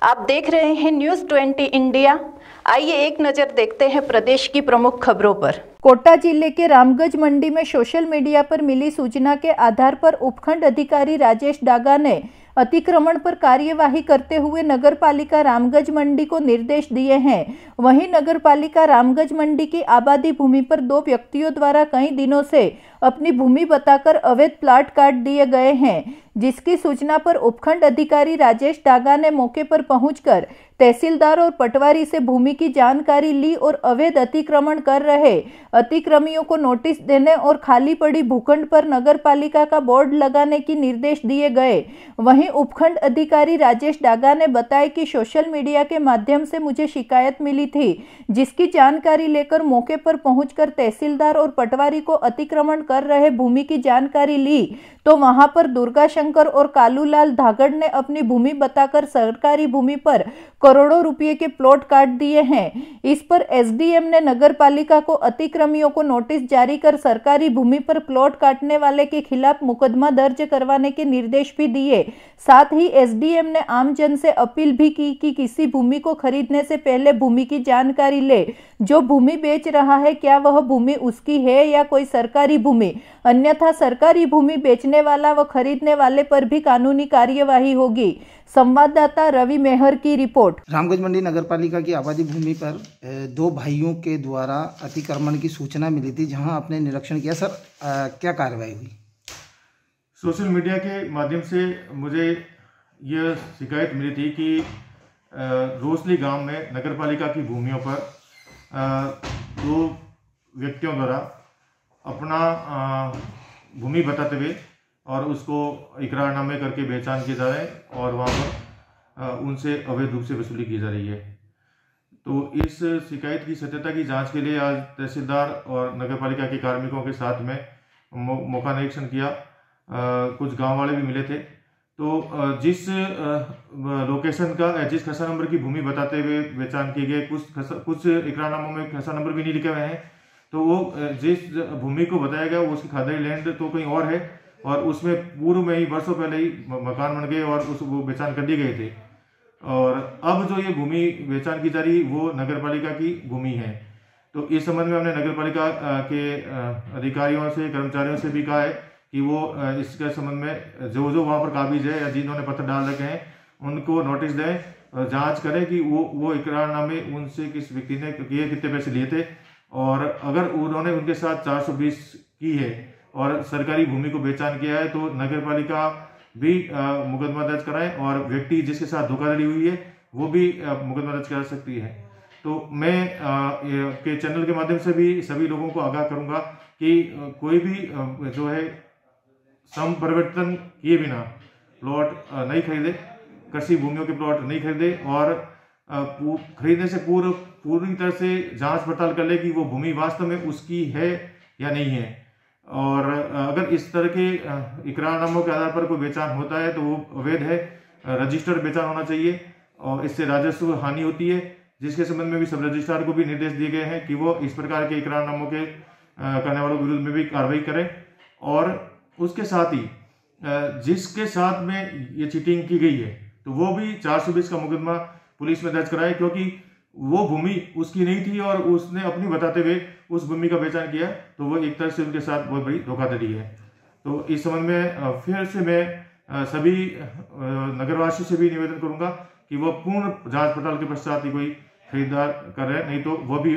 आप देख रहे हैं न्यूज़ 20 इंडिया। आइए एक नज़र देखते हैं प्रदेश की प्रमुख खबरों पर। कोटा जिले के रामगंज मंडी में सोशल मीडिया पर मिली सूचना के आधार पर उपखंड अधिकारी राजेश डागा ने अतिक्रमण पर कार्यवाही करते हुए नगरपालिका रामगंज मंडी को निर्देश दिए हैं। वहीं नगरपालिका रामगंज मंडी की आबादी भूमि पर 2 व्यक्तियों द्वारा कई दिनों से अपनी भूमि बताकर अवैध प्लाट काट दिए गए हैं, जिसकी सूचना पर उपखंड अधिकारी राजेश डागा ने मौके पर पहुंचकर तहसीलदार और पटवारी से भूमि की जानकारी ली और अवैध अतिक्रमण कर रहे अतिक्रमियों को नोटिस देने और खाली पड़ी भूखंड पर नगरपालिका का बोर्ड लगाने की निर्देश दिए गए। वहीं उपखंड अधिकारी राजेश डागा ने बताया कि सोशल मीडिया के माध्यम से मुझे शिकायत मिली थी, जिसकी जानकारी लेकर मौके पर पहुंचकर तहसीलदार और पटवारी को अतिक्रमण कर रहे भूमि की जानकारी ली तो वहां पर दुर्गा शंकर और कालूलाल धागड़ ने अपनी भूमि बताकर सरकारी भूमि पर करोड़ों रुपए के प्लॉट काट दिए हैं। इस पर एसडीएम ने नगरपालिका को अतिक्रमियों को नोटिस जारी कर सरकारी भूमि पर प्लॉट काटने वाले के खिलाफ मुकदमा दर्ज करवाने के निर्देश भी दिए। साथ ही एसडीएम ने आम जन से अपील भी की कि किसी भूमि को खरीदने से पहले भूमि की जानकारी ले। जो भूमि बेच रहा है क्या वह भूमि उसकी है या कोई सरकारी भूमि, अन्यथा सरकारी भूमि बेचने वाला व खरीदने वाले पर भी कानूनी कार्यवाही होगी। संवाददाता रवि मेहर की रिपोर्ट। रामगंज मंडी नगरपालिका की आबादी भूमि पर 2 भाइयों के द्वारा अतिक्रमण की सूचना मिली थी, जहां आपने निरीक्षण किया। सर, क्या कार्रवाई हुई? सोशल मीडिया के माध्यम से मुझे यह शिकायत मिली थी कि रोसली गांव में नगरपालिका की भूमियों पर 2 व्यक्तियों द्वारा अपना भूमि बताते हुए और उसको इकरारनामे करके बेचान किए जा रहे हैं और वहाँ पर उनसे अवैध रूप से वसूली की जा रही है। तो इस शिकायत की सत्यता की जांच के लिए आज तहसीलदार और नगरपालिका के कार्मिकों के साथ में मौका निरीक्षण किया। कुछ गांव वाले भी मिले थे। तो जिस लोकेशन का जिस खसा नंबर की भूमि बताते हुए बेचान किए गए, कुछ इकरारनामों में खसा नंबर भी नहीं लिखे हुए हैं, तो वो जिस भूमि को बताया गया वो उसकी खादरी लैंड तो कहीं और है और उसमें पूर्व में ही वर्षों पहले ही मकान बन गए और वो बेचान कर दिए गए थे। और अब जो ये भूमि बेचान की जा रही वो नगरपालिका की भूमि है। तो इस संबंध में हमने नगरपालिका के अधिकारियों से, कर्मचारियों से भी कहा है कि वो इसके संबंध में जो वहाँ पर काबिज है या जिन्होंने पत्र डाल रखे हैं उनको नोटिस दें, जांच करें कि वो इकरारनामे उनसे किस व्यक्ति ने किए, कितने पैसे लिए थे, और अगर उन्होंने उनके साथ 420 की है और सरकारी भूमि को बेचान किया है तो नगरपालिका भी मुकदमा दर्ज कराए और व्यक्ति जिसके साथ धोखाधड़ी हुई है वो भी मुकदमा दर्ज करा सकती है। तो मैं के चैनल के माध्यम से भी सभी लोगों को आगाह करूंगा कि कोई भी जो है सम परिवर्तन किए बिना प्लॉट नहीं खरीदे, कृषि भूमियों के प्लॉट नहीं खरीदे और खरीदने से पूरी तरह से जांच पड़ताल कर ले कि वो भूमि वास्तव में उसकी है या नहीं है। और अगर इस तरह के इकरारनामों के आधार पर कोई बेचान होता है तो वो अवैध है, रजिस्टर्ड बेचान होना चाहिए और इससे राजस्व हानि होती है, जिसके संबंध में भी सब रजिस्ट्रार को भी निर्देश दिए गए हैं कि वो इस प्रकार के इकरारनामों के करने वालों के विरुद्ध में भी कार्रवाई करें। और उसके साथ ही जिसके साथ में ये चीटिंग की गई है तो वो भी 420 का मुकदमा पुलिस में दर्ज कराए, क्योंकि वो भूमि उसकी नहीं थी और उसने अपनी बताते हुए उस भूमि का बेचान किया, तो वो एक तरह से उनके साथ बहुत बड़ी धोखाधड़ी है। तो इस संबंध में फिर से मैं सभी नगरवासियों से भी निवेदन करूंगा कि वो पूर्ण जांच पड़ताल के पश्चात ही कोई खरीदार कर रहे हैं, नहीं तो वो भी